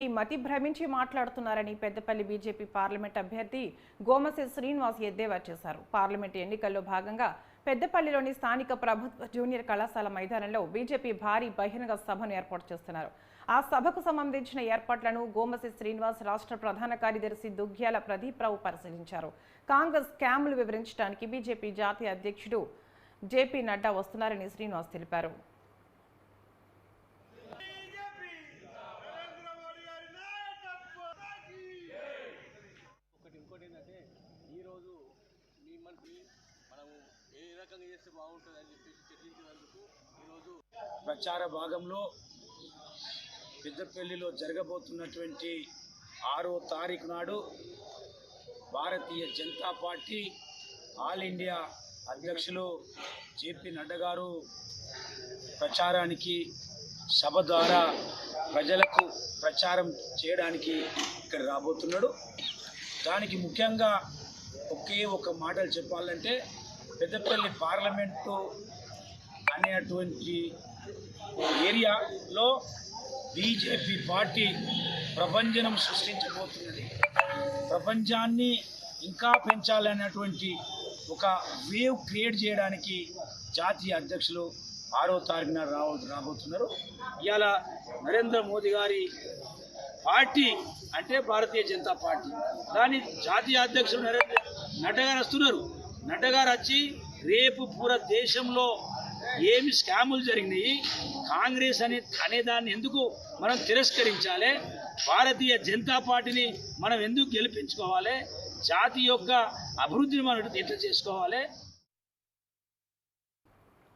మతి భ్రమించి మాట్లాడుతున్నారని Peddapalli BJP parliament అభ్యర్థి గోమసి శ్రీనివాస్ ఎద్దేవా చేశారు. పార్లమెంట్ ఎన్నికల్లో భాగంగా పెద్దపల్లిలోని స్థానిక ప్రభుత్వ జూనియర్ కళాశాల మైదానంలో బీజేపీ భారీ బహిరంగ సభను ఏర్పాటు చేస్తున్నారు. ఆ సభకు సంబంధించిన ఏర్పాట్లను గోమసి శ్రీనివాస్ రాష్ట్ర ప్రధాన కార్యదర్శి దుగ్గ్యాల ప్రదీప్ రావు పరిశీలించారు. కాంగ్రెస్ స్కామ్లు వివరించడానికి బీజేపీ జాతీయ అధ్యక్షుడు జేపీ నడ్డా వస్తున్నారని శ్రీనివాస్ తెలిపారు. ప్రచార భాగంలో పెద్దపల్లిలో జరగబోతున్నటువంటి 6వ తారీఖు నాడు Bharatiya Janata party all India అధ్యక్షులు జేపీ నడ్డా గారు ప్రచారానికి సభ ద్వారా ప్రజలకు ప్రచారం చేయడానికి ఇక్కడ రాబోతున్నాడు. దానికి ముఖ్యంగా ఒకే ఒక మాటలు చెప్పాలంటే పెద్దపల్లి పార్లమెంటు అనేటువంటి ఏరియాలో బీజేపీ పార్టీ ప్రపంచం సృష్టించబోతున్నది. ప్రపంచాన్ని ఇంకా పెంచాలనేటువంటి ఒక వేవ్ క్రియేట్ చేయడానికి జాతీయ అధ్యక్షులు 6వ తారీఖున రాబోతున్నారు. ఇవాళ నరేంద్ర మోదీ గారి పార్టీ అంటే భారతీయ జనతా పార్టీ, దాని జాతీయ అధ్యక్షుడు నడ్డా గారు వస్తున్నారు. నడ్డా గారు వచ్చి రేపు పూర దేశంలో ఏమి స్కాములు జరిగినాయి, కాంగ్రెస్ అనే దాన్ని ఎందుకు మనం తిరస్కరించాలి, భారతీయ జనతా పార్టీని మనం ఎందుకు గెలిపించుకోవాలి, జాతి యొక్క అభివృద్ధిని మనం ఎట్లా చేసుకోవాలి,